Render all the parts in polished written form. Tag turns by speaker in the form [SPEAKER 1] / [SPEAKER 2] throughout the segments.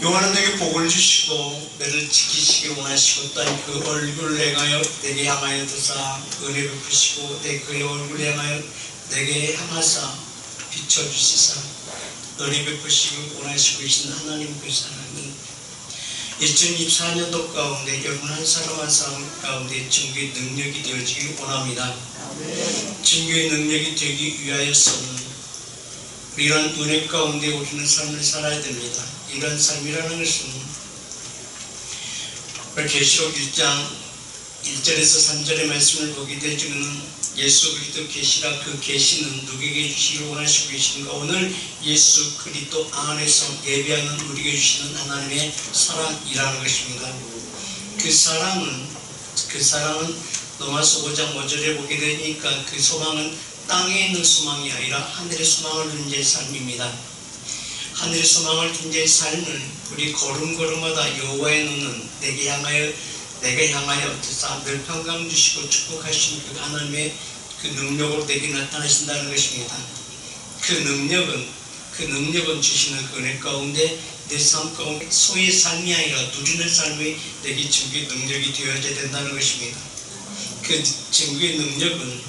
[SPEAKER 1] 여호와는 내게 복을 주시고 너를 지키시기 원하시고 또한 그 얼굴을 향하여 내게 향하여 두사 은혜 베푸시고 내 그의 얼굴을 향하여 내게 향하사 비춰주시사 은혜 베푸시기 원하시고 계신 하나님 그 사랑이 2024년도 가운데 여러분 한 사람 한 사람 가운데 증거의 능력이 되어지기 원합니다. 증거의 능력이 되기 위하여서는 이런 은혜 가운데 우리는 삶을 살아야 됩니다. 이런 삶이라는 것은 계시록 1장 1절에서 3절의 말씀을 보게 되지만 예수 그리스도 계시라 그 계시는 누구에게 주시기 원하시고 계신가? 오늘 예수 그리스도 안에서 예배하는 우리에게 주시는 하나님의 사랑이라는 것입니다. 그 사랑은 로마서 5장 5절에 보게 되니까 그 소망은 땅에 있는 소망이 아니라 하늘의 소망을 둔 자의 삶입니다. 하늘의 소망을 둔 자의 삶을 우리 걸음걸음마다 여호와의 눈은 내게 향하여 늘 평강 주시고 축복하신 그 하나님의 그 능력으로 내게 나타나신다는 것입니다. 그 능력은 주시는 그 은혜 가운데 내 삶 가운데 소의 삶이 아니라 누리는 삶이 내게 증거의 능력이 되어야 된다는 것입니다. 그 증거의 능력은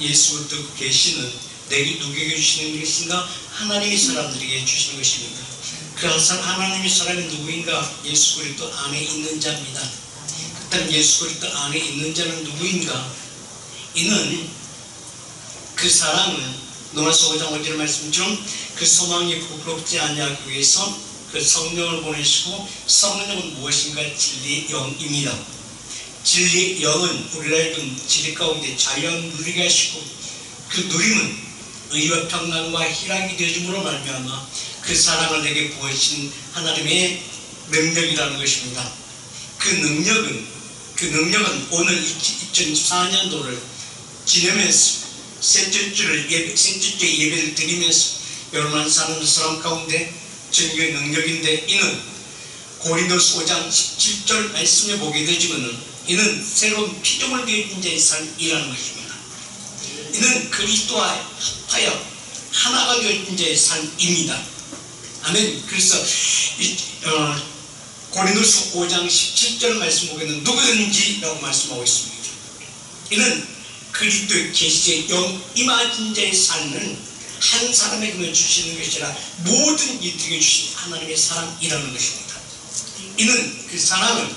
[SPEAKER 1] 예수 그리스도 계시는 내게 누구에게 주시는 것인가? 하나님의 사람들에게 주시는 것입니다. 그 항상 하나님의 사람이 누구인가? 예수 그리스도 안에 있는 자입니다. 그렇다면 예수 그리스도 안에 있는 자는 누구인가? 이는 그 사랑은 로마서 5장 5절 말씀처럼 그 소망이 부끄럽지 아니하기 위해서 그 성령을 보내시고 성령은 무엇인가? 진리의 영입니다. 진리의 영은 우리를 하여금 진리 가운데 자연 누리게 하시고 그 누림은 의와 평강과 희락이 되어짐으로 말미암아 그 사랑을 내게 부어주신 하나님의 능력이라는 것입니다. 그 능력은 오늘 2024년도를 지내면서 셋째 예배를 드리면서 여러분 사는 사람 가운데 증거의 능력인데 이는 고린도서 5장 17절 말씀에 보게 되지만은 이는 새로운 피조물 되어진 자의 삶이라는 것입니다. 이는 그리스도와 합하여 하나가 되어진 자의 삶입니다. 아멘. 그래서 고린도서 5장 17절 말씀 보게는 누구든지 라고 말씀하고 있습니다. 이는 그리스도의 계시의 영 임하신 자의 삶은 한 사람에게만 주시는 것이 아니라 모든 이들에게 주신 하나님의 사랑이라는 것입니다. 이는 그 사랑은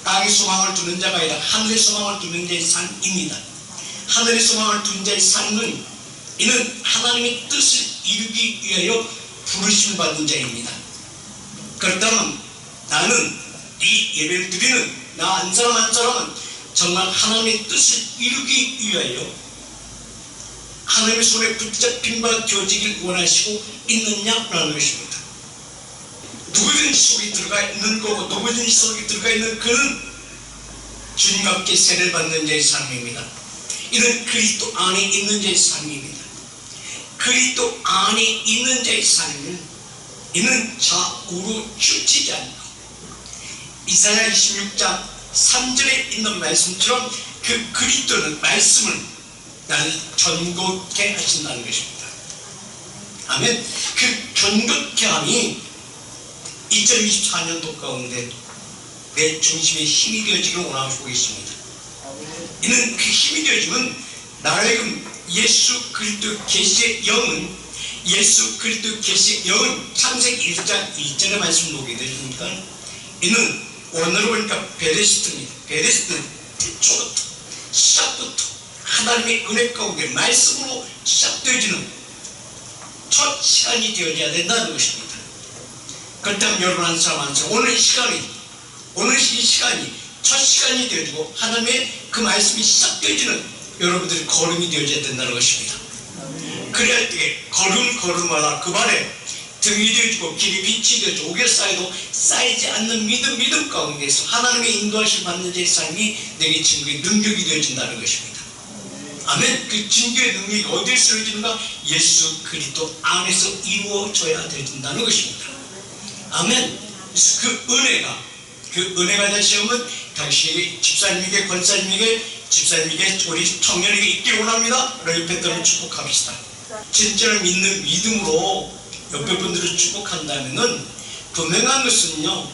[SPEAKER 1] 땅의 소망을 두는 자가 아니라 하늘의 소망을 두는 자의 삶입니다. 하늘의 소망을 둔 자의 삶은 이는 하나님의 뜻을 이루기 위하여 부르심 받은 자입니다. 그렇다면 나는 이 예배를 드리는 나 한 사람 한 사람은 정말 하나님의 뜻을 이루기 위하여 하나님의 손에 붙잡힌 바 되어지길 원하시고 있느냐라는 것입니다. 누구든지 속에 들어가 있는 거고 누구든지 속에 들어가 있는 그는 주님 앞에 세례를 받는 자의 삶입니다. 이는 그리스도 안에 있는 자의 삶입니다. 그리스도 안에 있는 자의 삶은 이는 좌우로 치우치지 않고 이사야 26장 3절에 있는 말씀처럼 그 그리스도는 말씀을 나를 전곡케 하신다는 것입니다. 아멘. 그 전곡케 함이 2024년도 가운데 내 중심의 힘이 되어지길 원하고 있습니다. 이는 그 힘이 되어지면 나라의 예수 그리스도 계시의 영은 창세기 1장 1절의 말씀을 보게 되니까 이는 오늘 보니까 베레스트입니다. 베레스트는 태초부터 시작부터 하나님의 은혜 가운데 말씀으로 시작되어지는 첫 시간이 되어져야 된다는 것입니다. 그렇다면 여러분 한 사람 한 사람 오늘 이 시간이 첫 시간이 되어지고 하나님의 그 말씀이 시작되어지는 여러분들의 걸음이 되어져야 된다는 것입니다. 그래야 할 때 걸음마다 그 발에 등이 되어지고 길이 빛이 되어지고 옥에 쌓이지 않는 믿음 가운데서 하나님의 인도하심 받는 자의 삶이 내게 증거의 능력이 되어진다는 것입니다. 아멘. 그 증거의 능력이 어디에서 이루어지는가? 예수 그리스도 안에서 이루어져야 되어진다는 것입니다. 아멘. 그 은혜가 다시 오면 당신에게 집사님에게 집사님에게 우리 청년에게 있기를 원합니다. 옆에 분들을 축복합시다. 진짜를 믿는 믿음으로 옆에 분들을 축복한다면은 분명한 것은요,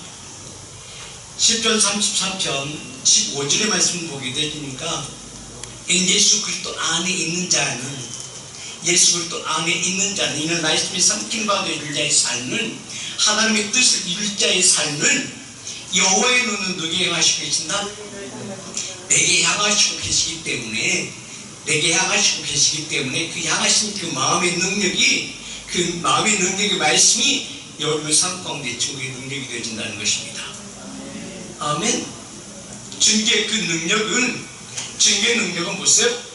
[SPEAKER 1] 시편 33편 15절의 말씀을 보게 되니까 예수 그리스도 안에 있는 자는, 예수 그리스도 안에 있는 자는, 이는 말씀이 삼킨 바 되는 자의 삶을, 하나님의 뜻을 이룰 자의 삶을 여호와의 눈은 누구에게 향하시고 계신다? 내게 향하시고 계시기 때문에, 내게 향하시고 계시기 때문에 그 향하신 그 마음의 능력이, 그 마음의 능력의 말씀이 여러분의 삶 가운데 증거의 능력이 되어진다는 것입니다. 아멘. 증거의 그 능력은, 증거의 능력은 뭐세요?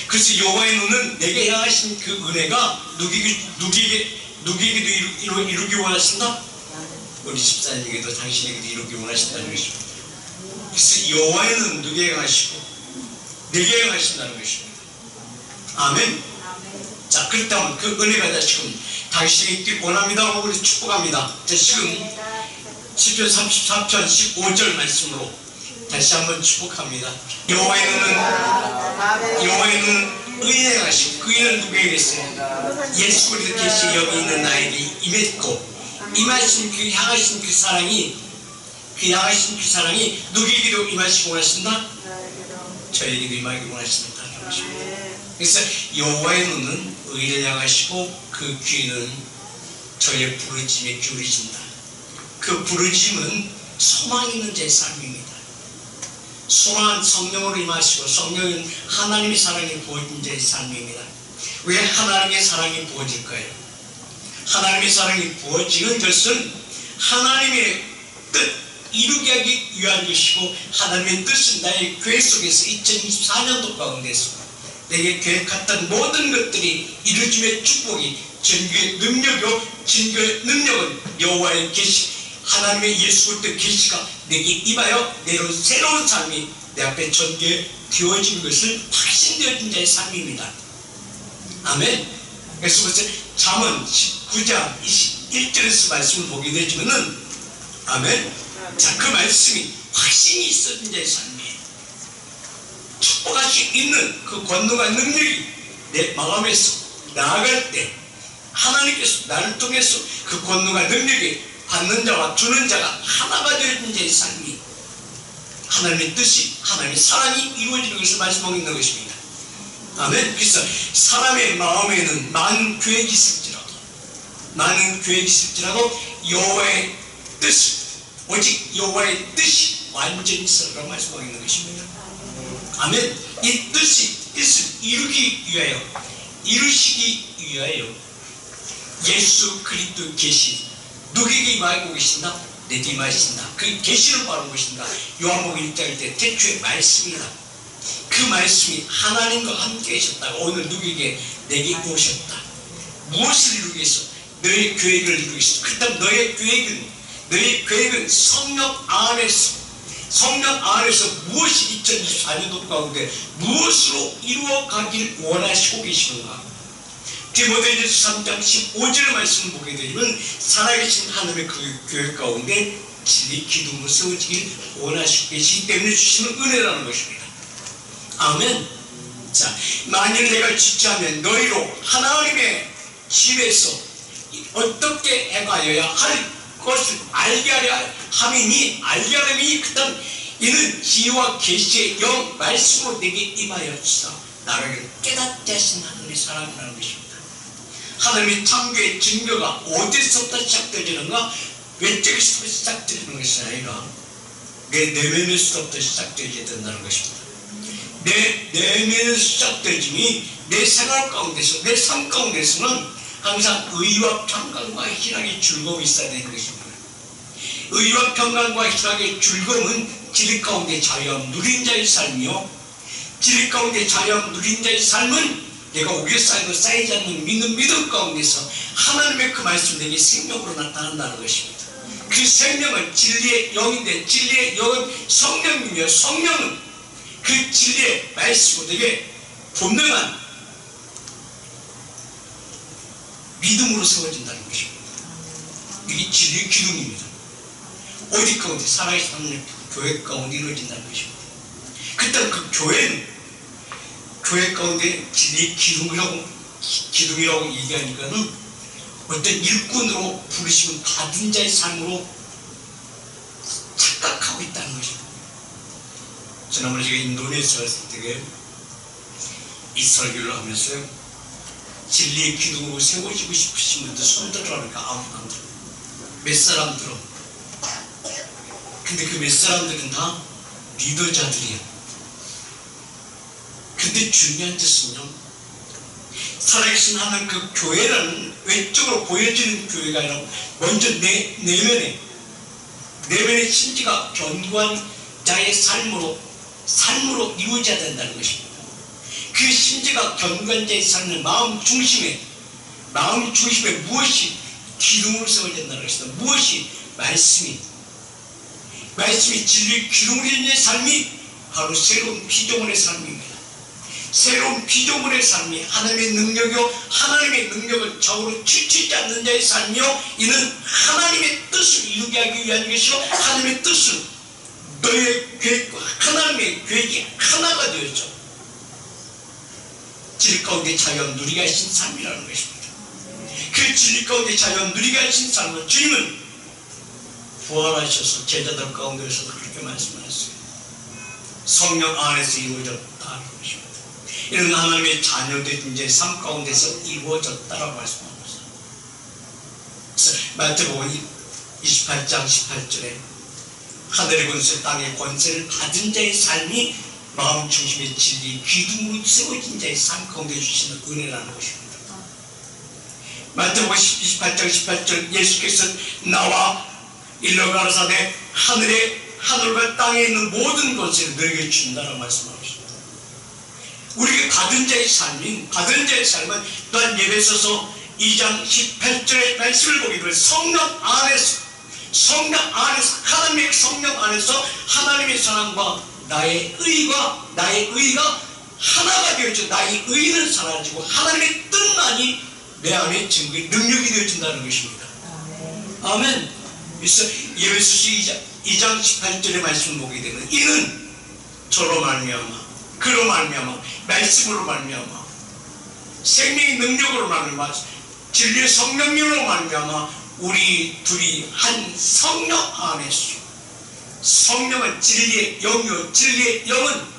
[SPEAKER 1] 그래서 여호와의 눈은 내게 향하신 그 은혜가 누구에게도 이루기 원하신다? 우리 집사님에게도 당신에게도 이루기 원하신다는 것입니다. 그래서 여호와의 눈은 누구에게 향하시고 내게 향하신다는 것입니다. 아멘. 자, 그렇다면 그 은혜가 지금 당신에게 있기 원합니다. 우리 축복합니다. 자, 지금 시편 34편 15절 말씀으로 다시 한번 축복합니다. 여호와의 눈은 의인에게 하시고, 그 의인은 누구에게 있어요? 예수 그리스도 계시 여기 있는 나에게 임했고, 임하신 그 향하신 그 사랑이, 그 향하신 그 사랑이 누구에게도 임하시고 원하신다? 저에게도 임하기 원하신다. 그래서 여호와의 눈은 의인을 향하시고 그 귀는 저의 부르심에 기울이신다. 그 부르심은 소망 있는 자의 삶입니다. 소망은 성령으로 임하시고, 성령은 하나님의 사랑이 부어진 자의 삶입니다. 왜 하나님의 사랑이 부어질까요? 하나님의 사랑이 부어지는 것은 하나님의 뜻 이루게 하기 위한 것이고, 하나님의 뜻은 나의 계획 속에서 2024년도 가운데서 내게 계획했던 모든 것들이 이루어짐의 축복이, 전교의 능력이요, 전교의 능력은 여호와의 계시, 하나님의 예수 그리스도의 계시가 내게 임하여 내로 새로운 삶이 내 앞에 전개에 되어진 것을 확신되어진 자의 삶입니다. 아멘. 그래서 보세요. 잠언 19장 21절에서 말씀을 보게 되지만은, 아멘. 자, 그 말씀이 확신이 있어진 자의 삶이에요. 축복할 수 있는 그 권능과 능력이 내 마음에서 나아갈 때 하나님께서 나를 통해서 그 권능과 능력이 받는 자와 주는 자가 하나가 되어진 자의 삶이, 하나님의 뜻이, 하나님의 사랑이 이루어지는 것을 말씀하고 있는 것입니다. 아멘. 그래서 사람의 마음에는 많은 계획이 있을지라도 여호와의 뜻, 오직 여호와의 뜻이 완전히 있으라고 말씀하고 있는 것입니다. 아멘. 이 뜻을 이루시기 위하여 예수 그리스도 계시 누구에게 임하고 계신다? 내게 임하신다. 그 계시를 바라는 것인가? 요한복음 1장 때 태초의 말씀이다. 그 말씀이 하나님과 함께 계셨다가 오늘 누구에게? 내게 오셨다. 무엇을 이루기 위해서? 너의 계획을 이루기 위해서. 그렇다면 너의 계획은 성령 안에서 무엇이 2024년도 가운데 무엇으로 이루어가길 원하시고 계시는가? 디모데후서 3장 15절의 말씀을 보게 되면 살아계신 하나님의 그 교회 가운데 진리 기둥으로 세워지길 원하시고 계시기 때문에 주시는 은혜라는 것입니다. 아멘. 자, 만일 내가 지체하면 너희로 하나님의 집에서 어떻게 행하여야 할 것을 알게 하려 함이니, 그다음 이는 지혜와 계시의 영 말씀으로 내게 임하여 주사 나를 깨닫게 하신 하나님의 사랑이라는 것입니다. 하나님의 창조의 증거가 어디서부터 시작되지는가? 외적에서부터 시작되는 것이 아니라 내 내면에서부터 시작되어야 된다는 것입니다. 내 내면에서 시작되지니 내 생활 가운데서, 내 삶 가운데서는 항상 의와 평강과 희락의 즐거움이 있어야 되는 것입니다. 의와 평강과 희락의 즐거움은 진리 가운데 자유함 누린 자의 삶이요, 진리 가운데 자유함 누린 자의 삶은 내가 오게 쌓이지 않는 믿음 가운데서 하나님의 그 말씀 내게 생명으로 나타난다는 것입니다. 그 생명은 진리의 영인데, 진리의 영은 성령이며 성령은 그 진리의 말씀으로 내게 분명한 믿음으로 세워진다는 것입니다. 이게 진리의 기둥입니다. 어디 가운데? 살아계신 하나님의 교회 가운데 이루어진다는 것입니다. 그때 그 교회 가운데 진리의 기둥이라고 얘기하니까는 어떤 일꾼으로 부르시면 받은 자의 삶으로 착각하고 있다는 것입니다. 지난번에 제가 인도네시아 갔을 때 이 설교를 하면서요, 진리의 기둥으로 세워지고 싶으신 분들 손 들으라니까 아무도 안 들어. 몇 사람 들어. 근데 그 몇 사람들은 다 리더자들이야. 근데 중요한 것은요, 살아계신 하나님 그 교회라는 외적으로 보여지는 교회가 아니라 먼저 내면의 심지가 견고한 자의 삶으로 이루어져야 된다는 것입니다. 그 심지가 견고한 자의 삶을 마음 중심에 무엇이 기둥으로 세워야 된다는 것이다. 무엇이 말씀이 진리의 기둥으로 있는 삶이 바로 새로운 피조물의 삶입니다. 새로운 피조물의 삶이 하나님의 능력을 좌우로 치우치지 않는 자의 삶이요, 이는 하나님의 뜻을 이루게 하기 위한 것이요, 하나님의 뜻을 너의 계획과 하나님의 계획이 하나가 되었죠. 진리 가운데 자연 누리게 하신 삶이라는 것입니다. 그 진리 가운데 자연 누리게 하신 삶은 주님은 부활하셔서 제자들 가운데서도 그렇게 말씀하셨어요. 성령 안에서 이루어졌다는 것입니다. 이런 하나님의 자녀된 이제 삶 가운데서 이루어졌다라고 말씀합니다. 그래서 마태복음 28장 18절에 하늘의 권세 땅의 권세를 받은 자의 삶이 마음 중심의 진리 기둥으로 세워진 자의 삶 가운데 주시는 은혜라는 것입니다. 마태복음 28장 18절 예수께서 나와 일러 가라사대 하늘과 땅에 있는 모든 것을 너에게 준다라고 말씀하십니다. 우리가 받은 자의 삶은 또한 예배소서 2장 18절의 말씀을 보게 되면 성령 안에서 하나님의 성령 안에서 하나님의 사랑과 나의 의가 하나가 되어져. 나의 의는 사라지고 하나님의 뜻만이 내 안에 증거의 능력이 되어진다는 것입니다. 아멘. 그래서 예배소서 2장 18절의 말씀을 보게 되면 이는 저로 말미암아 그로 말미암아 말씀으로 말미암아 생명의 능력으로 말미암아 진리의 성령님으로 말미암아 우리 둘이 한 성령 안에서, 성령은 진리의 영이요 진리의 영은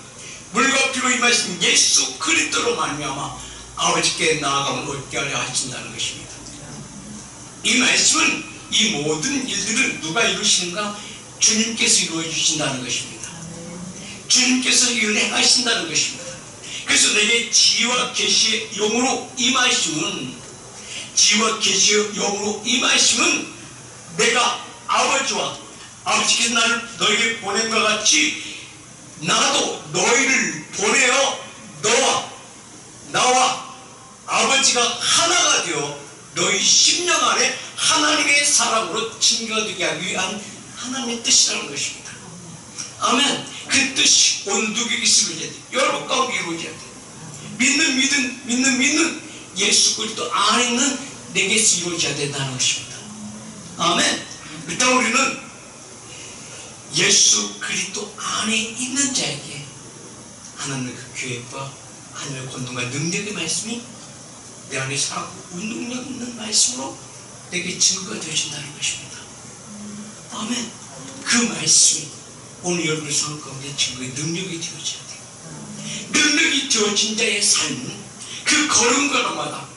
[SPEAKER 1] 물과 피로 임하신 예수 그리스도로 말미암아 아버지께 나아가면 얻게 하려 하신다는 것입니다. 이 말씀은 이 모든 일들을 누가 이루시는가? 주님께서 이루어 주신다는 것입니다. 주님께서 이를 행하신다는 것입니다. 그래서 내게 지혜와 계시의 영으로 임하심은 내가 아버지께서 나를 너에게 보낸 것 같이 나도 너희를 보내어 나와 아버지가 하나가 되어 너희 심령 안에 하나님의 사랑으로 증거되게 하기 위한 하나님의 뜻이라는 것입니다. 아멘. 그 뜻이 온두기에서 이루어져야 돼. 여러분 가운데 이루어져야 돼. 믿는 예수 그리스도 안에 있는 내게서 이루어져야 된다는 것입니다. 아멘. 일단 우리는 예수 그리스도 안에 있는 자에게 하나님의 그 계획과 하나님의 권능과 능력의 말씀이 내 안에 살고 운동력 있는 말씀으로 내게 증거가 되어진다는 것입니다. 아멘. 그 말씀이 오늘 여러분의 삶 가운데 증거의 능력이 되어져야 돼요. 능력이 되어진 자의 삶은 그 걸음걸음마다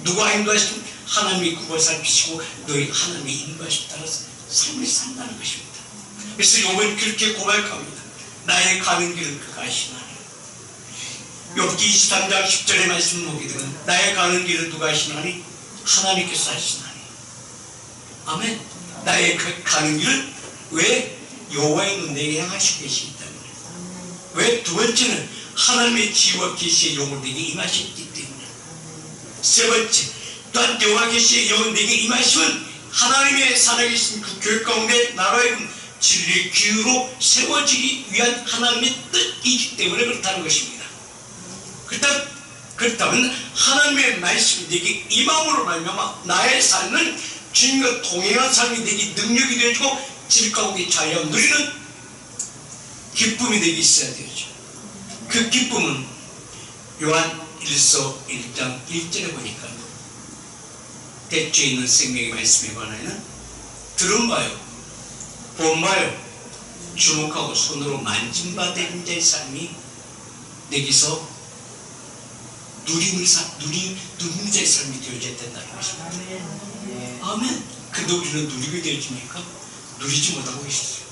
[SPEAKER 1] 누가 인도하시면 하나님이 구워 살피시고 너희 하나님의 인도하심에 따라서 삶을 산다는 것입니다. 그래서 욥은 그렇게 고백합니다. 나의 가는 길은 그가 아시나니. 욥기 23장 10절의 말씀을 보게 되면 나의 가는 길은 누가 아시나니? 하나님께서 아시나니. 아멘. 나의 그 가는 길은 왜? 여호와의 눈 내게 향하시고 계시기 때문에. 왜? 두 번째는 하나님의 지혜와 계시의 영을 내게 임하셨기 때문에. 세 번째, 또한 여호와 계시의 영은 내게 임하시면 하나님의 살아계신 그 교회 가운데 나라의 진리의 기후로 세워지기 위한 하나님의 뜻이기 때문에 그렇다는 것입니다. 그렇다면 하나님의 말씀이 내게 임함으로 말미암아 나의 삶은 주님과 동행한 삶이 내게 능력이 되어지고 질 가운데 자유와 누리는 기쁨이 내게 있어야 되죠. 그 기쁨은 요한 1서 1장 1절에 보니까 대추에 있는 생명의 말씀에 관하여는 들은 바요, 본 바요, 주목하고 손으로 만진 바 된 자의 삶이 내게서 누리는 자의 삶이 되어져야 된다는 것입니다. 아멘. 근데 우리는 누리게 되어집니까? 누리지 못하고 있어요.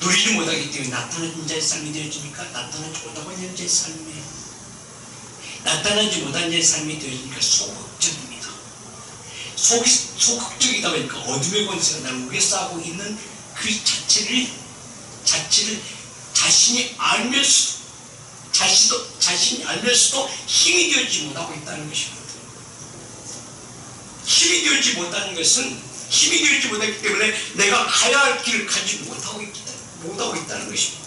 [SPEAKER 1] 누리지 못하기 때문에 나타나는 자의 삶이 되어집니까? 나타나지 못하고 있는 자의 삶이에요. 나타나지 못한 자의 삶이 되어지니까 소극적입니다. 소극적이다 보니까 어둠의 권세가 나를 우겨싸고 있는 그 자체를 자신이 알면서도 힘이 되지 못하고 있다는 것입니다. 힘이 되지 못하는 것은 힘이 되지 못했기 때문에 내가 가야 할 길을 가지 못하고 있다는 것입니다.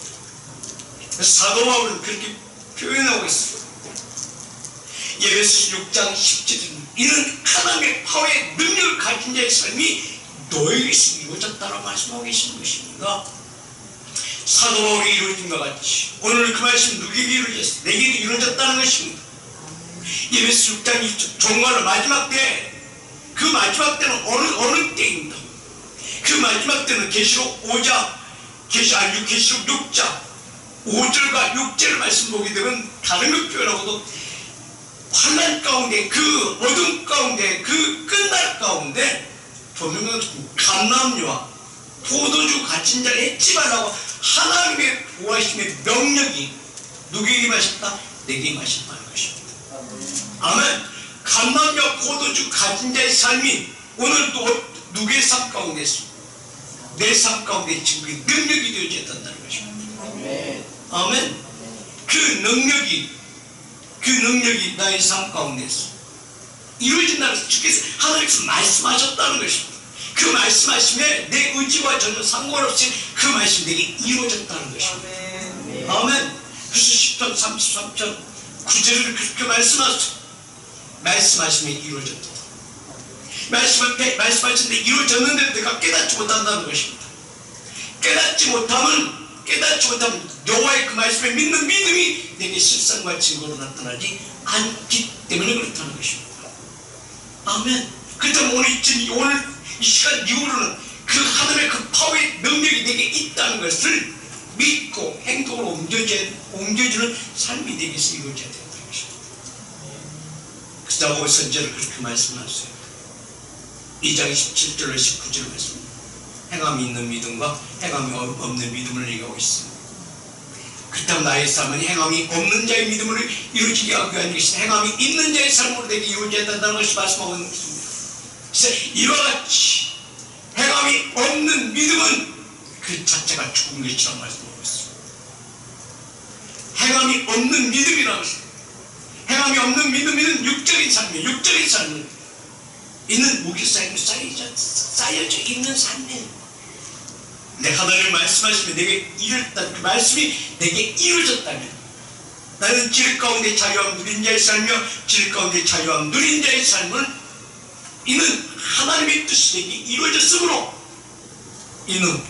[SPEAKER 1] 사도 바울은 그렇게 표현하고 있습니다. 에베소서 6장 17절 이런 하나님의 파워의 능력을 가진 자의 삶이 너에게서 이루어졌다고 말씀하고 계시는 것입니다. 사도 바울이 이루어진 것 같이 오늘 그 말씀 누구에게 이루어졌어요? 내게도 이루어졌다는 것입니다. 에베소서 6장 20절 정말로 마지막 때, 그 마지막 때는 어느 때입니다. 그 마지막 때는 계시록 5장 계시록 6장 5절과 6절을 말씀 보게 되면 다른 것 표현하고도 환난 가운데, 그 어둠 가운데, 그 끝날 가운데 조명은 감람류와 포도주 갇힌 자를 잊지 말라고 하나님의 보호하심의 명령이 누구에게 마셨다? 내게 마셨다는 것입니다. 아멘. 감람류와 포도주 갇힌 자의 삶이 오늘도 누구의 삶 가운데 있습니다. 내 삶 가운데 지금 능력이 되어져야 된다는 것입니다. 아멘. 그 능력이 나의 삶 가운데서 이루어진다는 것을 주께서 하나님께서 말씀하셨다는 것입니다. 그 말씀하심에 내 의지와 전혀 상관없이 그 말씀이 내게 이루어졌다는 것입니다. 아멘. 그래서 10편 33편 9절을 그렇게 말씀하심에 이루어졌다. 말씀하셨는데 이루어졌는데 내가 깨닫지 못한다는 것입니다. 깨닫지 못하면 여호와의 그 말씀에 믿는 믿음이 내게 실상과 증거로 나타나지 않기 때문에 그렇다는 것입니다. 아멘. 그렇다면 오늘 이 시간 이후로는 그 하늘의 그 파워의 능력이 내게 있다는 것을 믿고 행동으로 옮겨주는 삶이 내게서 이루어져야 된다는 것입니다. 그래서 야고보 선지자를 그렇게 말씀하셨어요. 2장 17절로 19절 말씀. 행함이 있는 믿음과 행함이 없는 믿음을 얘기하고 있습니다. 그렇다면 나의 삶은 행함이 없는 자의 믿음으로 이루어지게 하기 위한 것이 행함이 있는 자의 삶으로 내게 이루어져야 된다는 것을 말씀하고 있는 것입니다. 그래서 이와 같이 행함이 없는 믿음은 그 자체가 죽은 것이라고 말씀하고 있습니다. 행함이 없는 믿음이라고 했습니다. 행함이 없는 믿음은 육적인 삶이에요. 육적인 삶은 있는 무기싸임이 쌓여져 있는 삶이에요. 내 하나님을 말씀하시면 내게 이뤘다. 그 말씀이 내게 이루어졌다면 나는 질 가운데 자유함 누린 자의 삶이며 질 가운데 자유함 누린 자의 삶은 이는 하나님의 뜻이 내게 이루어졌으므로 이는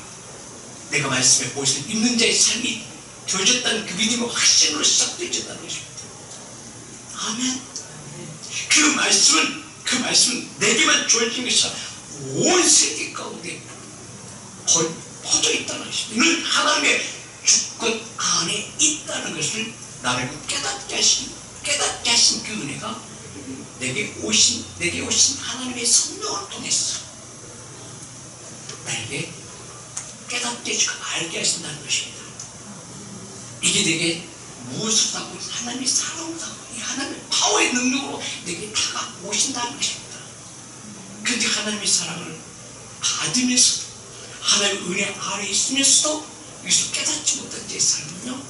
[SPEAKER 1] 내가 말씀에 보시는 있는 자의 삶이 되어졌다는 그 믿음의 확신으로 시작되어졌다는 것입니다. 아멘. 그 말씀은 내게만 주어진 것이 아니라 온 세계 가운데 퍼져 있다는 것입니다. 이는 하나님의 주권 안에 있다는 것을 나를 깨닫게 하신 그 은혜가 내게 오신 하나님의 성령을 통해서 나에게 깨닫게 해주고 알게 하신다는 것입니다. 이게 내게 무엇을 하고 하나님의 사랑을 하고 이 하나님의 파워의 능력으로 내게 다가오신다는 것입니다. 그런데 하나님의 사랑을 받으면서도 하나님의 은혜 아래 있으면서도 여기서 깨닫지 못한 제 삶은요,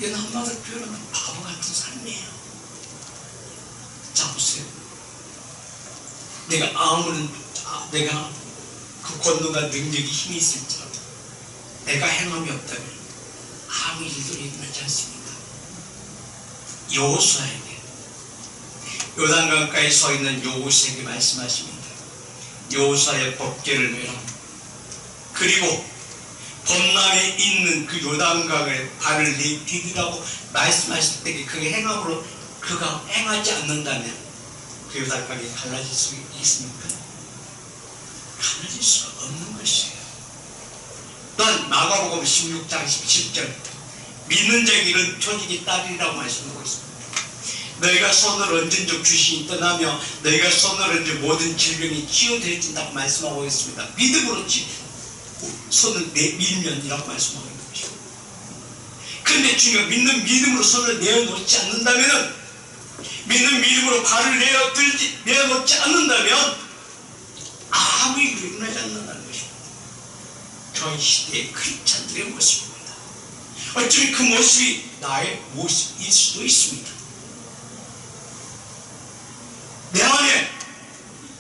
[SPEAKER 1] 이건 한마디로 표현하면 바보 같은 삶이에요. 자 보세요. 내가 그 권능과 능력이 힘이 있을지라도 내가 행함이 없다면 아무 일도 일어나지 않습니다. 여호수아에게 요단강가에 서 있는 여호수아에게 말씀하십니다. 여호수아의 법궤를 메라. 그리고 범람에 있는 그 요단강에 발을 디디라고 말씀하실 때 그게 행함으로 그가 행하지 않는다면 그 여자까지 갈라질 수 있습니까? 갈라질 수 없는 것이에요. 또한 마가복음 16장 17절 믿는 자에게 이런 표징이 따르리라고 말씀하고 있습니다. 너희가 손을 얹은 귀신이 떠나며 너희가 손을 얹은 모든 질병이 치유되어진다고 말씀하고 있습니다. 믿음으로 손을 밀면이라고 말씀하고 있는 것이죠. 그런데 주님가 믿는 믿음으로 손을 내어놓지 않는다면, 믿는 믿음으로 발을 내어놓지 않는다면 아무 일도 일어나지 않는다는 것입니다. 그런 시대의 크리스찬들의 모습입니다. 어쩌면 그 모습이 나의 모습일 수도 있습니다. 내 안에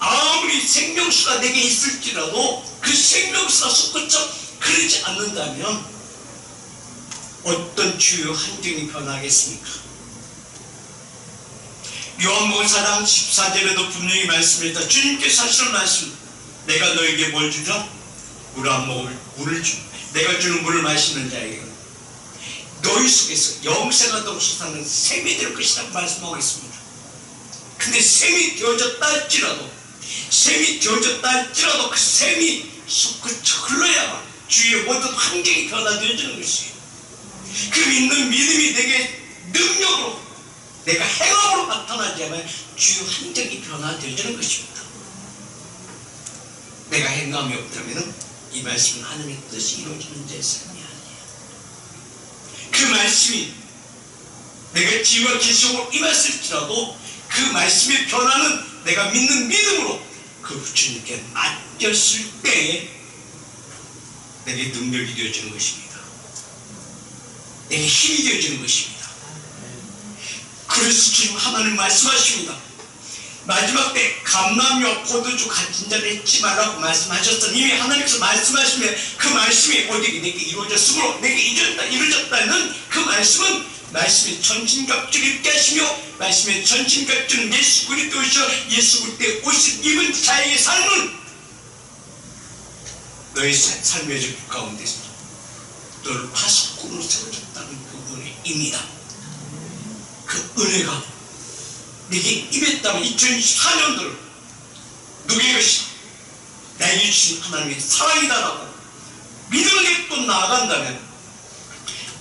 [SPEAKER 1] 아무리 생명수가 내게 있을지라도 그 생명수가 솟구쳐 흐르지 않는다면 어떤 주요 환경이 변하겠습니까? 요한복음 4장 14절에도 분명히 말씀했다. 주님께서 하시는 말씀, 내가 너에게 뭘 주자? 물 한 모금을 물을 주. 내가 주는 물을 마시는 자에게 너희 속에서 영생하도록 솟아나는 샘이 될 것이라고 말씀하고 있습니다. 근데 샘이 되어졌다 할지라도 그 샘이 솟구쳐 흘러야만 주위의 모든 환경이 변화되어지는 것이에요. 그 믿는 믿음이 내게 능력으로, 내가 행함으로 나타나지 않으면 주요 환경이 변화되어지는 것입니다. 내가 행함이 없다면 이 말씀은 하나님의 뜻이 이루어지는 자의 삶이 아니에요. 그 말씀이 내가 지혜와 계시록으로 임했을지라도 그 말씀의 변화는 내가 믿는 믿음으로 그 주님께 맡겼을 때에 내게 능력이 되어지는 것입니다. 내게 힘이 되어지는 것입니다. 그래서 지금 하나님 말씀하십니다. 마지막 때 감람이와 포도주 같은 자를 잊지 말라고 말씀하셨던, 이미 하나님께서 말씀하시면 그 말씀이 오직 내게 이루어졌으므로 내게 이루어졌다는 그 말씀은 말씀의 전신갑주를 입게 하시며 말씀의 전신갑주는 예수 그리스도이시여 예수 그리스도의 옷을 입은 자에게 삶은 너의 삶의 적 가운데서 너를 파수꾼으로 세워졌다는 그 은혜입니다. 그 은혜가 내게 임했다면 2024년도를 누구의 것이다? 나에게 주신 하나님의 사랑이다라고 믿음을 갖고 나아간다면,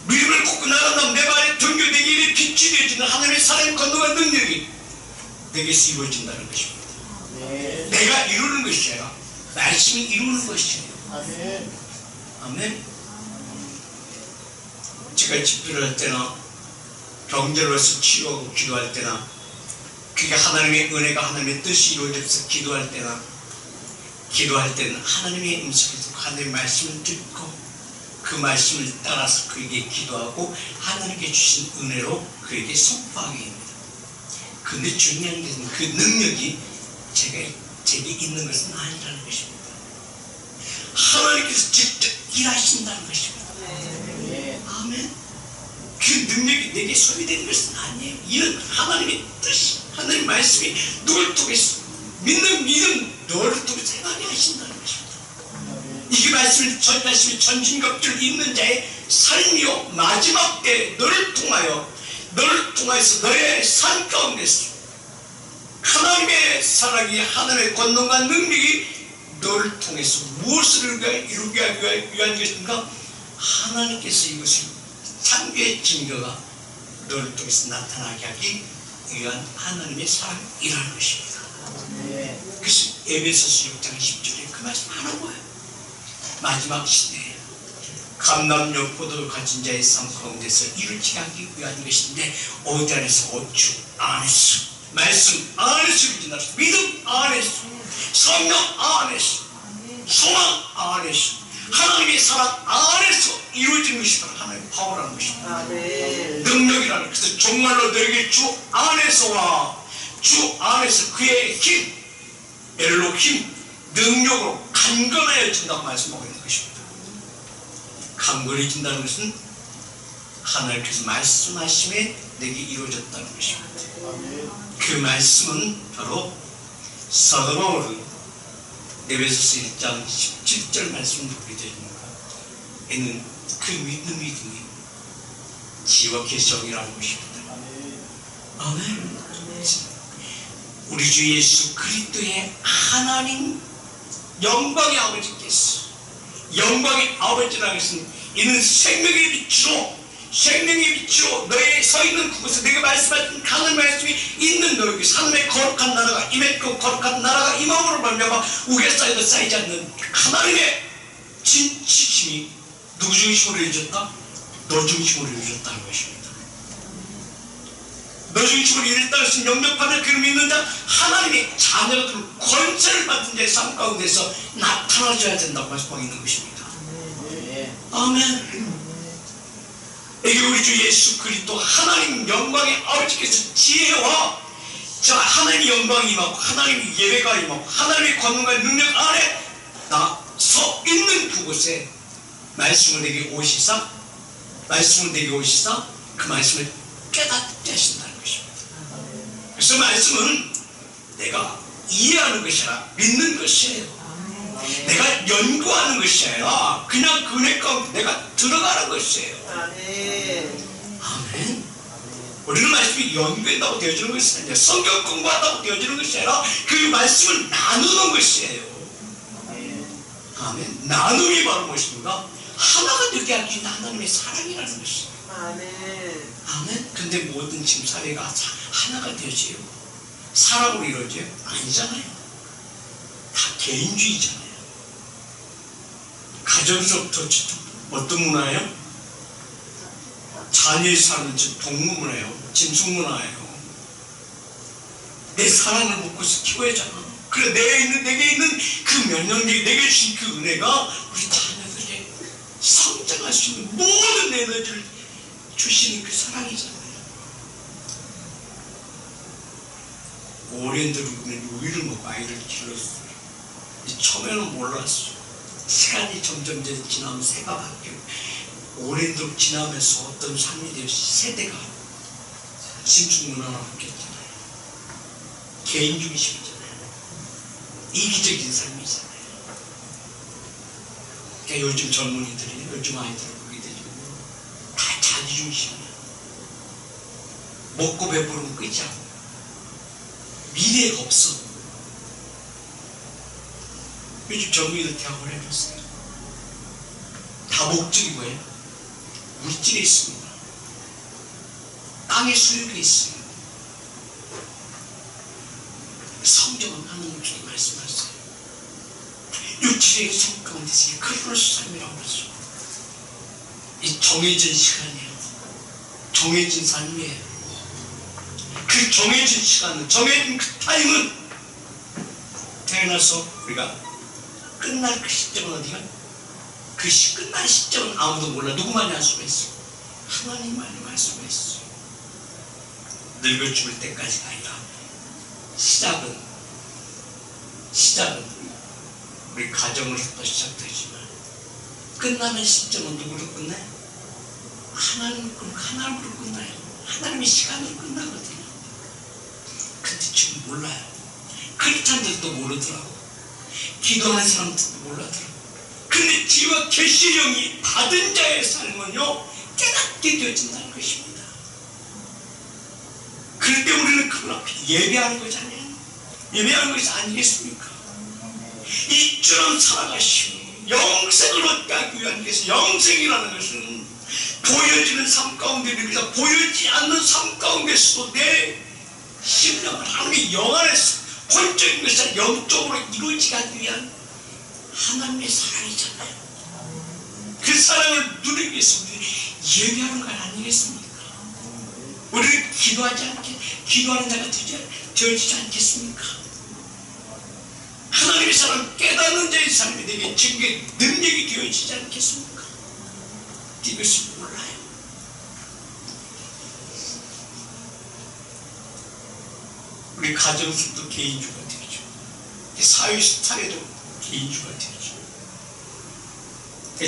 [SPEAKER 1] 믿음을 갖고 나아간다면 내 말에 등교되기 이래 빛이 되어지는 하나님의 사랑의 권능과 능력이 내게서 이루어진다는 것입니다. 네. 내가 이루는 것이 아니라 말씀이 이루는 것이에요. 아멘. 아멘. 제가 집회를 할 때나 병들어서 치료하고 기도할 때나 그게 하나님의 은혜가 하나님의 뜻이 이루어져서 기도할 때는 하나님의 음성에서 하나님의 말씀을 듣고 그 말씀을 따라서 그에게 기도하고 하나님께 주신 은혜로 그에게 선포하게 됩니다. 그런데 중요한 것은 그 능력이 제게 있는 것은 아니라는 것입니다. 하나님께서 직접 일하신다는 것입니다. 아멘. 그 능력이 내게 소비되는 것은 아니에요. 이런 하나님의 뜻이, 하나님의 말씀이 누굴 통해서 믿는 믿음 너를 통해서 행하게 하신다는 것입니다. 이게 말씀이 전신갑주를 입는 자의 삶이요 마지막 때 너를 통하여서 너의 삶 가운데서 하나님의 사랑이, 하나님의 권능과 능력이 너를 통해서 무엇을 이루기 위한 것인가? 하나님께서 이것을 상주의 증거가 너를 통해서 나타나게 하기 위한 하나님의 사랑이라는 것입니다. 그래서 에베소서 6장 10절에 그 말씀 하는 거예요. 마지막 시대에 감람요 포도를 가진 자의 삶 가운데서 이루어지게 하기 위한 것인데, 어디 안에서? 주 안에서, 말씀 안에서 이루어진다. 믿음 안에서, 성령 안에서, 소망 안에서, 하나님의 사랑 안에서 이루어진 것이 바로 하나님의 파워라는 것입니다. 능력이라는 것은 정말로 너에게 주 안에서와 주 안에서 그의 힘, 엘로힘, 능력으로 강건해진다고 말씀하고 있는 것입니다. 강건해진다는 것은 하나님께서 말씀하심에 내게 이루어졌다는 것입니다. 그 말씀은 바로 사도 바울은 에베소서 1장 17절 말씀을 보게 됩니다. 에는 그 믿음이 지혜와 계시록이라는 것입니다. 아멘. 우리 주 예수 그리스도의 하나님 영광의 아버지께서, 영광의 아버지라고 했으니 이는 생명의 빛으로, 생명의 빛으로 너희 서 있는 그곳에 내가 말씀하신 하늘 말씀이 있는 너에게 하늘의 거룩한 나라가 임했고 거룩한 나라가 임함으로 말미암아 우게 쌓여도 쌓이지 않는 하나님의 진치심이 누구 중심으로 이루어졌다? 너 중심으로 이루어졌다는 것입니다. 너 중심으로 이루어졌다는 것은 영접하는 그를 믿는 자, 하나님의 자녀들 권세를 받은 자의 삶 가운데서 나타나줘야 된다고 말씀하고 있는 것입니다. 아멘. 이게 우리 주 예수 그리스도 하나님 영광의 아버지께서 지혜와 자 하나님의 영광이 임하고 하나님의 예배가 임하고 하나님의 권능과 능력 안에 나 서 있는 그곳에 말씀을 내게 오시사, 말씀을 내게 오시사 그 말씀을 깨닫게 하신다는 것입니다. 그래서 말씀은 내가 이해하는 것이 아니라 믿는 것이에요. 내가 연구하는 것이 아니라 그냥 그 은혜 가운데 내가 들어가는 것이에요. 아멘. 우리는 말씀이 연구한다고 되어지는 것이 아니라 성경 공부한다고 되어지는 것이 아니라 그 말씀을 나누는 것이에요. 아멘. 나눔이 바로 무엇입니까? 하나가 되게 하기 위한 하나님의 사랑이라는 것입니다. 아멘. 아멘. 근데 모든 지금 사회가 하나가 되어져요. 사랑으로 이루어져요? 아니잖아요. 다 개인주의잖아요. 가정에서부터 어떤 문화예요? 자녀의 사는 동물 문화예요. 짐승 문화예요. 내 사랑을 묻고서 키워야 하잖아. 그래 내게 있는 그 면역력이 내게 주신 그 은혜가 우리 자녀들에게 성장할 수 있는 모든 에너지를 주시는 그 사랑이잖아요. 오랜 우리는 우유를 먹고 아이를 길렀어요. 처음에는 몰랐어. 시간이 점점 지나면 새가 바뀌고 오랜 지나면서 어떤 삶이 되어 세대가 짐승 문화로 바뀌었잖아요. 개인 중심이잖아요. 이기적인 삶이잖아요. 그러니까 요즘 젊은이들이, 요즘 아이들을 보게 되죠. 다 자기 중심이야. 먹고 배부르면 끝이야. 미래가 없어. 요즘 젊은이들 대학을 해줬어요. 다 목적이 뭐예요? 물질에 있습니다. 땅의 수요가 있어요. 성경은 하나님께 말씀하세요. 육체의 삶 가운데서 이 크로노스 삶이라고 그러죠. 이 정해진 시간이에요. 정해진 삶이에요. 그 정해진 시간은, 정해진 그 타임은 태어나서 우리가 끝날 그 시점은 어디가? 그 끝날 시점은 아무도 몰라. 누구만이 알 수가 있어? 하나님만이 알 수가 있어. 늙어 죽을 때까지가 아니라 시작은 우리 가정으로부터 시작되지만 끝나는 시점은 누구로 끝나요? 하나님으로 끝나요. 하나님의 시간으로 끝나거든요. 근데 지금 몰라요. 크리스찬들도 모르더라고. 기도하는 사람들도 몰라더라고. 근데 지와 계시령이 받은 자의 삶은요 깨닫게 되어진다는 것입니다. 그럴 때 우리는 그분 앞에 예배하는 거잖아요. 예배하는 것이 아니겠습니까? 이처럼 살아가시고 영생을 얻게 하기 위한 것이, 영생이라는 것은 보여지는 삶 가운데 그래서 보여지지 않는 삶 가운데서도 내 심령을 하나님의 영 안에서 본적인 것을 영적으로 이루어지게 하기 위한 하나님의 사랑이잖아요. 그 사랑을 누리기 위해서 우리 예배하는 건 아니겠습니까? 우리는 기도하는 자가 되어지지 않겠습니까? 하나님의 사랑을 깨닫는 자의 삶이 되게 증거의 능력이 되어지지 않겠습니까? 이것을 몰라요. 우리 가정에서도 개인주가 되죠. 사회도 개인주가 되죠.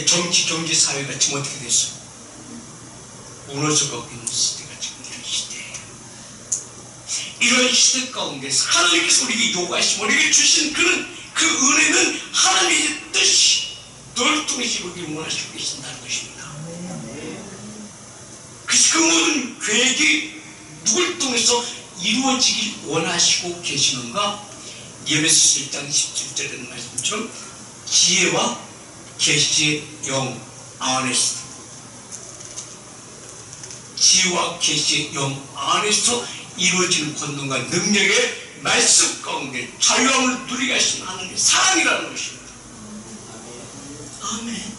[SPEAKER 1] 정치, 경제, 사회가 지금 어떻게 됐어? 무너져가고 있는 시대가 지금 이런 시대예요. 이런 시대 가운데서 하나님께서 우리에게 요구하시고 우리에게 주신 그 은혜는 하나님의 뜻이 널 통해서 우리를 원하시고 계신다는 것입니다. 그래서 그 모든 계획이 누굴 통해서 이루어지길 원하시고 계시는가? 에베소서 1장 17절에 말씀처럼 지혜와 계시의 영 안에서, 지혜와 계시의 영 안에서 이루어지는 권능과 능력의 말씀 가운데 자유함을 누리게 하신 하나님의 사랑이라는 것입니다. 아멘.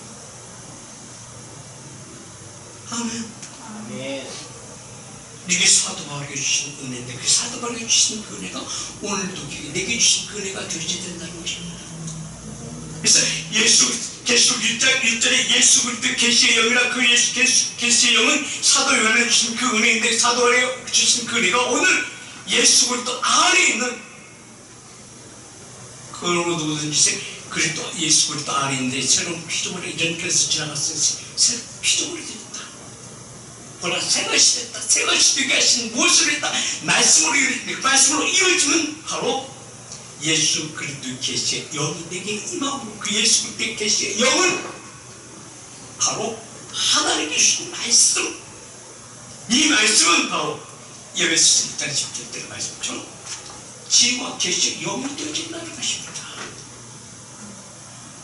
[SPEAKER 1] 아멘.
[SPEAKER 2] 아멘.
[SPEAKER 1] 이게 사도 바울에게 주신 은혜인데, 그 사도 바울에게 주신 그 은혜가 오늘도 내게 주신 그 은혜가 되어야 된다는 것입니다. 그래서 계시록 1장 1절에 예수 그리스도 계시의 영이라, 그 계시의 영은 사도 요한에게 주신 그 은혜인데, 사도 요한에게 주신 그 은혜가 오늘 예수 그리스도 안에 있는, 그러므로 누구든지 예수 그리스도 안에 있는데 새로운 피조물이 이전께서 지나갔으니 새 피조물이 됐다. 보라, 새 것이 됐다. 새 것이 되게 하신 무엇을 했다? 말씀으로 이루어지는, 그 말씀으로 이루어지는 바로 예수 그리스도의 계시의 영이 내게 임함으로, 그 예수 그리스도의 계시의 영은 바로 하나님께 주신 말씀, 이 말씀은 바로 에베소서 1장 10절의 말씀처럼 지혜와 계시의 영이 되어진다는 것입니다.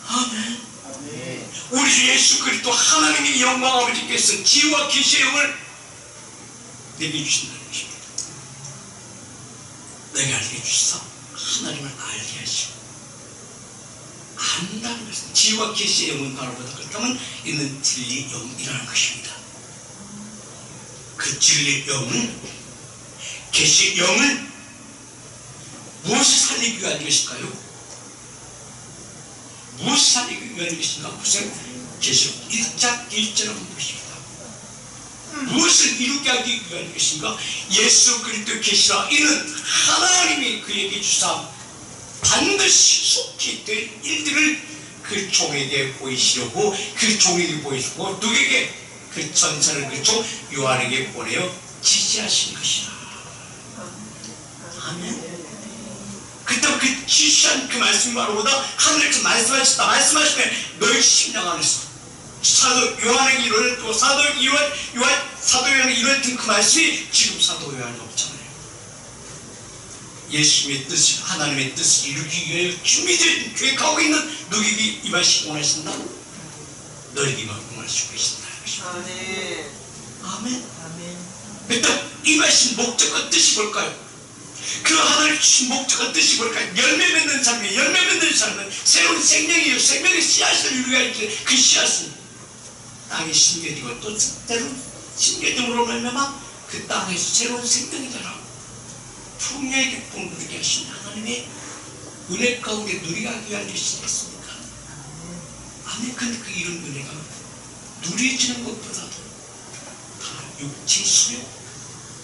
[SPEAKER 1] 아멘.
[SPEAKER 2] 아멘.
[SPEAKER 1] 우리 주 예수 그리스도 하나님의 영광 아버지께서 지혜와 계시의 영을 내게 주신다는 것입니다. 내게 알게 주시사 하나님을 알게 하시고 안다는 것은, 지혜와 계시의 영은 바로 그렇다면 있는 진리의 영이라는 것입니다. 그 진리의 영은, 계시의 영은 무엇을 살리기 위한 것일까요? 무엇을 살리기 위한 것인가? 보세요. 계시록 1장 1절을 한번 보십니다. 무엇을 이루게 하기 위한 것인가? 예수 그리스도의 계시라, 이는 하나님이 그에게 주사 반드시 속히 될 일들을 그 종에게 보이시려고, 그 종에게 보이시고 누구에게? 그 전사를 그 종 요한에게 보내어 지시하신 것이라. 아멘. 그때 그 지시한 그 말씀이 바로보다 하늘에서 말씀하셨다. 말씀하시면 너희 심령 안에서 사도 요한에게 이루어졌고, 사도 요한에게 이루어진 그 말씀이 지금 사도 요한이 없잖아요. 예수님의 뜻이, 하나님의 뜻을 이루기 위해 준비된, 계획하고 있는 누구에게 임하시고 원하신다? 너에게 임하시고 계신다.
[SPEAKER 2] 아멘.
[SPEAKER 1] 아멘.
[SPEAKER 2] 아멘.
[SPEAKER 1] 일단 임하신 목적과 뜻이 뭘까요? 그 하나님 주신 목적과 뜻이 뭘까요? 열매 맺는 삶이에요. 열매 맺는 삶은 새로운 생명이에요. 생명의 씨앗을 이루게 할 때 그 씨앗은 땅에 심겨지고 또 때로는 심겨짐으로 말미암아 그 땅에서 새로운 생명이 자라 풍요의 기쁨을 누리게 하신 하나님의 은혜 가운데 누리게 하기 위한 것이 있습니까? 아멘. 근데 그 이런 은혜가 누리지는 것보다도 다 육체 수요,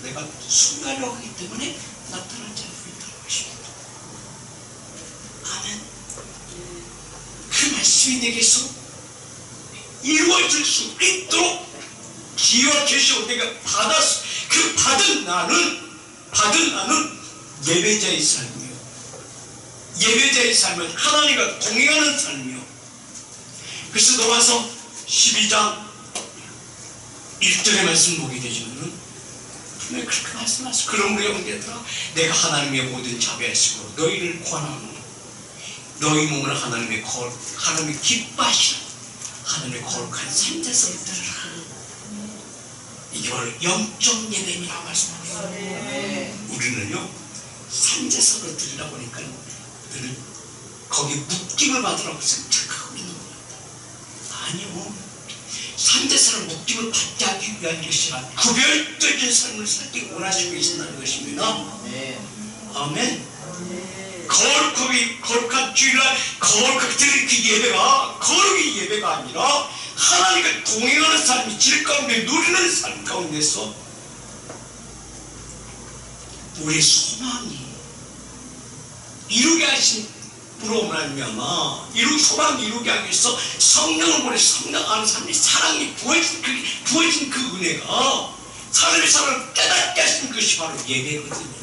[SPEAKER 1] 내가 순간이라고 하기 때문에 나타나지 않고 있다는 것입니다. 아멘. 그 말씀이 내게서 이루어질 수 있도록 지혜와 계시로 내가 받았어. 그 받은 나는 예배자의 삶이요, 예배자의 삶은 하나님과 동행하는 삶이요. 그래서 넘어서 12장 1절의 말씀 보게 되시면은 분명히 그렇게 말씀하시고, 그러므로 형제들아, 내가 하나님의 모든 자비하시고 너희를 권하노니 너희 몸을 하나님의 기뻐하시는 하나님의 거룩한 산제사를 들으라. 이게 바로 영적 예배라고 말씀합니다. 우리는요, 산제사를 드리다 보니까 늘 거기 묶임을 받으라고 생각하고 있는 겁니다. 아니요, 산제사를 묶임을 받게 하기 위한 것이 아니라 구별적인 삶을 살기 원하시고 계신다는 것입니다. 아멘. 거룩한 주일날 거룩하게 드리는 그 예배가 거룩의 예배가 아니라 하나님과 동행하는 삶이 질 가운데 누리는 삶 가운데서 우리의 소망이 이루게 하신 부러움 말미암아 소망이 이루게 하기 위해서 성령을 보내 성령 안에 삶이 사랑이 부어진 그 은혜가 사람의 삶을 깨닫게 하신 것이 바로 예배거든요.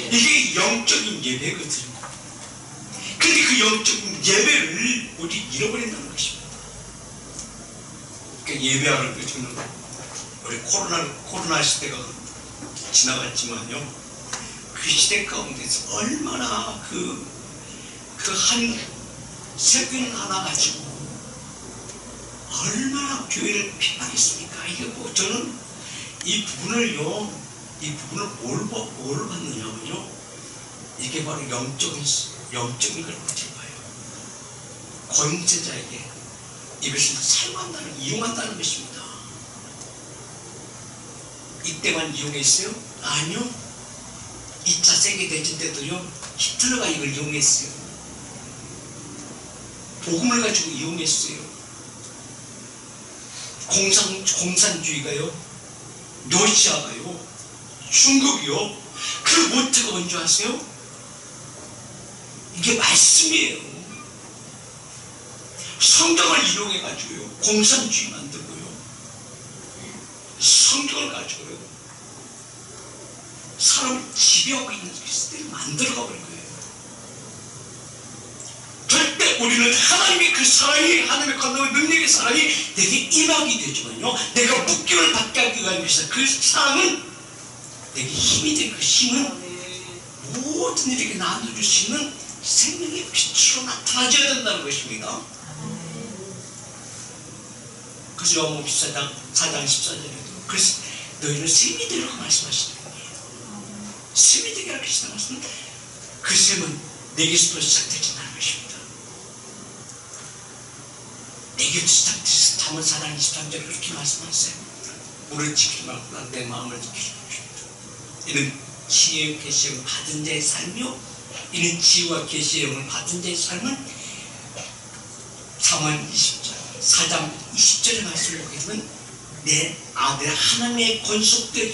[SPEAKER 1] 이게 영적인 예배거든요. 근데 그 영적인 예배를 우리 잃어버린다는 것입니다. 그러니까 예배하는 것은 우리 코로나 시대가 지나갔지만요, 그 시대 가운데서 얼마나 그 한 세균 하나 가지고 얼마나 교회를 핍박했습니까? 이게 뭐 저는 이 부분을 뭘 받느냐면요, 이게 바로 영적인 걸 봐요. 권세자에게 이것을 사용한다는, 이용한다는 것입니다. 이때만 이용했어요? 아니요. 2차 세계대전 때도요, 히틀러가 이걸 이용했어요. 복음을 가지고 이용했어요. 공산주의가요, 러시아가요, 중국이요, 그 모태가 뭔지 아세요? 이게 말씀이에요. 성경을 이용해가지고요, 공산주의 만들고요, 성경을 가지고요, 사람을 지배하고 있는 시대를 만들어가 버린 거예요. 절대 우리는 하나님의 그 사랑이, 하나님의 건너의 능력의 사랑이 내게 임하게 되지만요, 내가 묶임을 받게 하기 위해서 그 사랑은 내게 힘이 될 그 힘은 모든 일에게 나눠줄 수 있는 생명의 빛으로 나타나줘야 된다는 것입니다. 그래서 요한복음 4장 14절에도 그래서 너희는 샘이 되라고 말씀하시는 거예요. 샘이 되게 하시는 말씀은 그 샘은 내게서도 시작되진다는 것입니다. 내게도 시작돼서 잠언 4장 23절에 그렇게 말씀하세요. 물을 지키지 말고 난 내 마음을 지키는 것입니다. 이는 지혜의 계시를 받은 자의 삶이요, 이는 지혜와 계시의 영을 받은 자의 삶은 잠언 4장 20절의 말씀을 보게 되면 내 아들 하나님의 권속된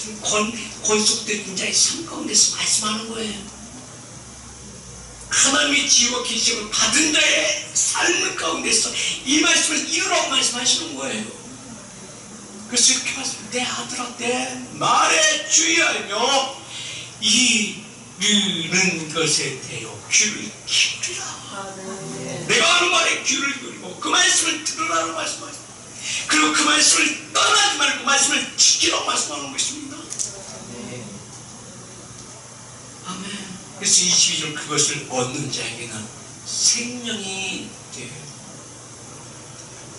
[SPEAKER 1] 자의 삶 가운데서 말씀하는 거예요. 하나님의 지혜와 계시를 받은 자의 삶 가운데서 이 말씀을 이루라고 말씀하시는 거예요. 그래서 이렇게 말씀합니다. 내 아들아, 내 말에 주의하며 이르는 것에 대하여 귀를 기울이라. 내가 하는 말에 귀를 기울이고 그 말씀을 들으라고 말씀하십니다. 그리고 그 말씀을 떠나지 말고 그 말씀을 지키라고 말씀하는 것입니다. 아멘. 그래서 22절 그것을 얻는 자에게는 생명이 돼요.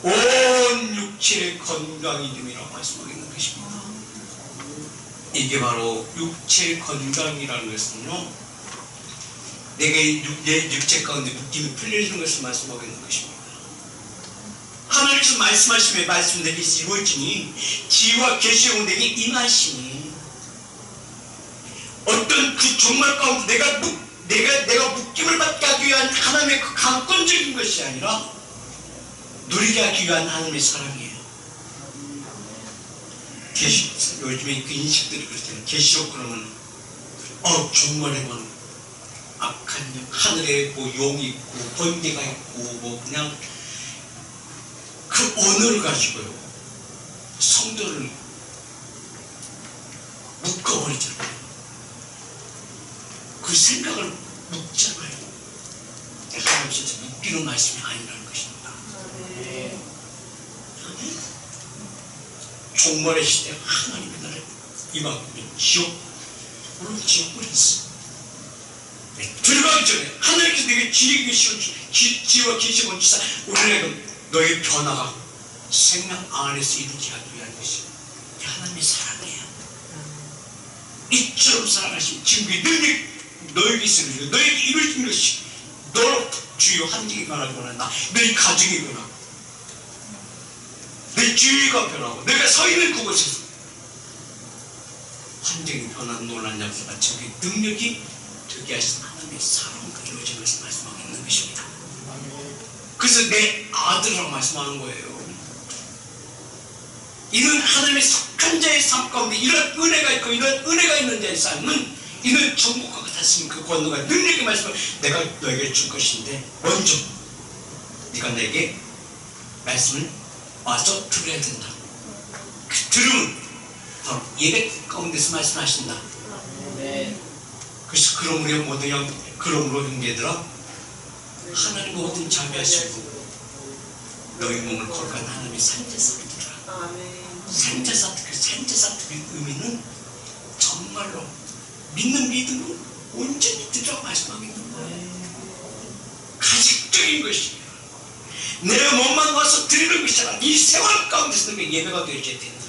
[SPEAKER 1] 온 육체의 건강이 됨이라고 말씀하고 있는 것입니다. 이게 바로 육체의 건강이라는 것은요, 내 육체 가운데 묶임이 풀려지는 것을 말씀하고 있는 것입니다. 하나님께서 말씀하시면 말씀 내게 이루어지니 지혜와 계시로 내게 임하시니 어떤 그 종말 가운데 내가 묶임을 받게 하기 위한 하나님의 그 강권적인 것이 아니라 누리게 하기 위한 하나님의 사랑이에요. 요즘에 그 인식들이 그렇잖아요. 계시록 그러면 종말에만 악한 하늘에 뭐 용이 있고 번개가 있고 뭐 그냥 그 언어를 가지고요 성도를 묶어버리잖아요. 그 생각을 묶잖아요. 하나님께서 묶이는 말씀이 아니라는 것입니다. 종말의 시대에 하나님의 나라에 임하면 물론 지옥불이 있어. 들어가기 전에 하나님께서 내게 지혜와 계시를 주사 우리에게 너의 변화가 생명 안에서 이루지 하기 위한 것이 하나님의 사랑이에요. 이처럼 사랑하시면 지금 그 능력이 너에게 있으면 너에게 이루어진 것이 너로 주요 한정이 변하기 원한다. 너의 가정이 변하고 내 주위가 변하고 내가 서 있는 그곳에서 한정이 변한 놀란 약속과 저기 능력이 되게 하신 하나님의 사랑과 이루어진 것을 말씀하고 있는 것입니다. 그래서 내 아들이라고 말씀하는 거예요. 이런 하나님의 속한 자의 삶 가운데 이런 은혜가 있고 이런 은혜가 있는 자의 삶은 이런 정복과 같았으면 그 권능과 능력의 말씀을 내가 너에게 줄 것인데 먼저 네가 내게 말씀을 와서 들어야 된다. 그 들으면 바로 예배 가운데서 말씀하신다. 그래서 그러므로 모든 형제들아 하나님과 모든 자비하시고 너희 몸을 거룩한 하나님의 산제사로 드리라. 산제사, 그 산제사 드릴 의미는 정말로 믿는 믿음으로 온전히 드리라고 말씀하고 있는 거예요. 가직적인 것이에요. 내 몸만 와서 드리는 것이 아니라 이 생활 가운데서 너가 예배가 되어져야 된다.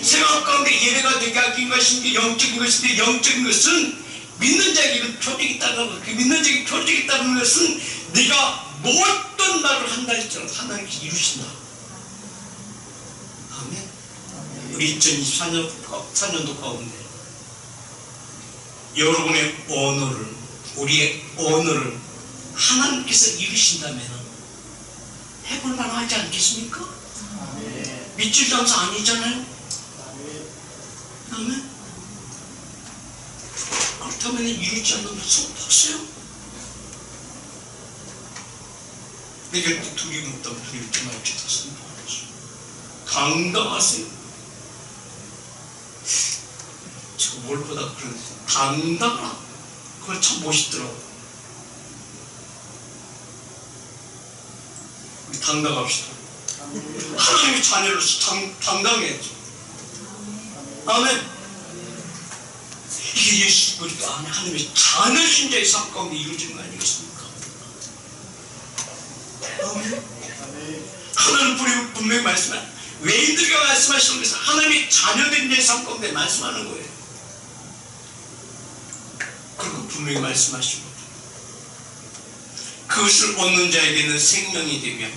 [SPEAKER 1] 생활 가운데 예배가 되게 하기 것인데 영적인 것인데, 영적인 것은 믿는 자에게 표적이 있다는 것. 그 믿는 자에게 표적이 있다는 것은 네가 어떤 말을 한다 할지라도 하나님께서 이루신다. 아멘. 우리 2024년도 가운데 여러분의 언어를, 우리의 언어를 하나님께서 이루신다면 해볼 만하지 않겠습니까? 아멘. 밑줄 장사 아니잖아요. 아멘. 그렇다면 이루지 않는 속 봤어요? 내가 두려움 없다면 두렵지 말지도 선포하셨어요. 당당하세요. 저 뭘보다 그런 당당하라. 그거 참 멋있더라고. 우리 당당합시다. 하나님의 자녀로서 당당해야죠. 아멘. 이게 예수 그리스도 안에 하나님의 자녀신 자의 삶 가운데 이루어지는 거 아니겠습니까? 아멘. 하나님 분명히 말씀하는, 외인들과 말씀하시는 것은 하나님의 자녀된 자의 삶 가운데 말씀하는 거예요. 그리고 분명히 말씀하시고, 그것을 얻는 자에게는 생명이 되며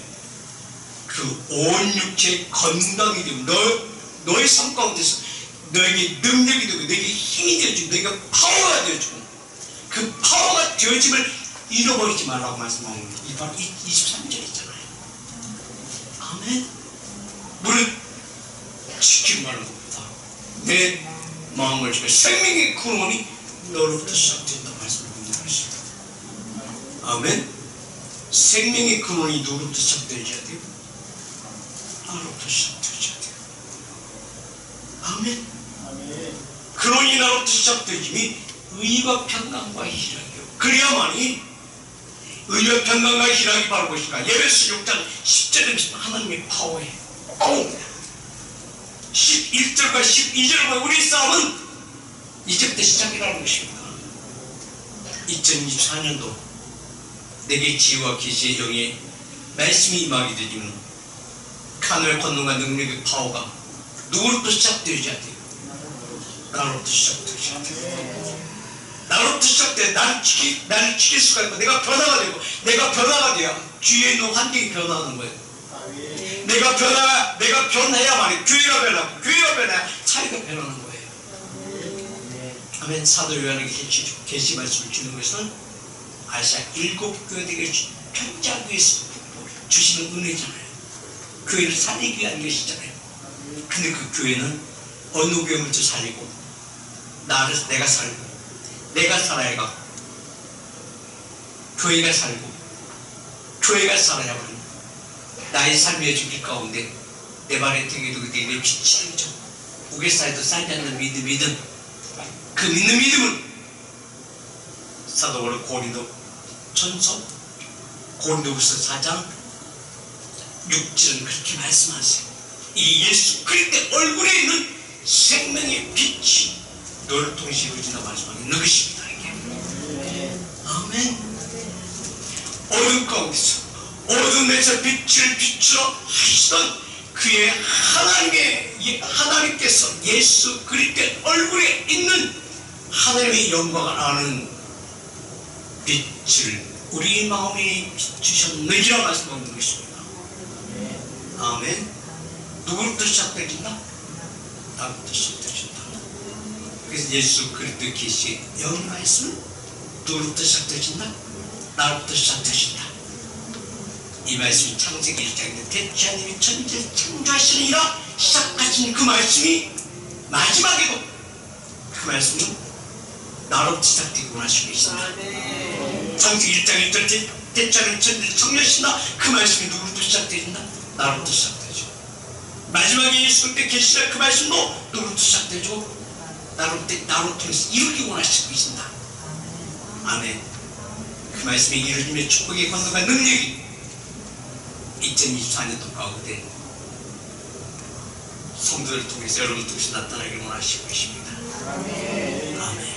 [SPEAKER 1] 그 온 육체의 건강이 되며 너의 삶 가운데서 너에게 능력이 되고 너에게 힘이 되어지고 너에게 파워가 되어지고, 그 파워가 되어짐을 잃어버리지 말라고 말씀합니다. 이 바로 23절 있잖아요. 아멘. 물을 지키고 말하는 겁니다. 내 마음을 지켜 생명의 근원이 너로부터 시작된다고 말씀합니다. 아멘. 생명의 근원이 누구로부터 시작되어야 돼요? 나로부터 시작되어야 돼요. 아멘. 근원이 나로부터 시작되어짐이 의와 평강과 희락이요. 그래야만이 의와 평강과 희락이 바로 무엇인가? 에베소 6장 10절에 보시면 하나님의 파워예요. 11절과 12절에 보면 우리 싸움은 이제부터 시작이라는 것입니다. 2024년도 내게 지혜와 계시의 영의 말씀이 임하게 되지만 하늘의 권능과 능력의 파워가 누구로부터 시작되어야 돼요? 나로부터 시작되어야 돼요. 나로부터 시작돼. 나를 지킬 수가 있고 내가 변화가 되고, 내가 변화가 돼야 주위에 있는 환경이 변화하는 거예요. 내가 변해야만이 교회가 변하고, 교회가 변해야 사회가 변하는 거예요. 아멘. 사도 요한에게 계시 말씀을 주는 것은 아시아 7교회에게 편지하기 위해서 주시는 은혜잖아요. 교회를 살리기 위한 것이잖아요. 근데 그 교회는 어느 교회부터 살리고, 내가 살고, 내가 살아야가, 교회가 살고, 교회가 살아야만 나의 삶의 주길 가운데 내 발에 등에 두고 내 빛이 되죠. 우게 쌓여도 쌓이지 않는 믿음, 그 믿는 믿음은 사도 바울 고린도전서 고린도후서 4장 6절은 그렇게 말씀하세요. 이 예수 그리스도 얼굴에 있는 생명의 빛이 너를 통해 이루어진다 말씀하고 있는 것입니다. 이게. 아멘. 어둠 가운데서 어둠에서 빛을 비추어 하시던 그의 하나님께서 예수 그리스도의 얼굴에 있는 하나님의 영광을 아는 빛을 우리 마음에 비추셨느니라 말씀하고 있는 것입니다. 아멘. 누구부터 시작되진다? 나부터 시작되진다. 그래서 예수 그리스도 계시의 영 말씀은 누구부터 시작되진다? 나부터 시작되신다. 이 말씀이 창세기 1장에 대체 하나님이 천지를 창조하시느니라 시작하신 그 말씀이 마지막에도 그 말씀은 나로부터 시작되고 하시고 계신다. 창세기 1장 1절 대체 하나님이 천지를 창조하신다. 그 말씀이 누구부터 시작되신다? 나로부터 시작되죠. 마지막에 예수 때 계시다 그 말씀도 누구부터 시작되죠? 나로 통해서 이루기 원하시고 계신다. 아멘. 그 말씀이 이루어지며 축복의 권능과 능력이 2024년도 가운데 성도를 통해서 여러분을 통해서 나타나길 원하시고 계십니다. 아멘.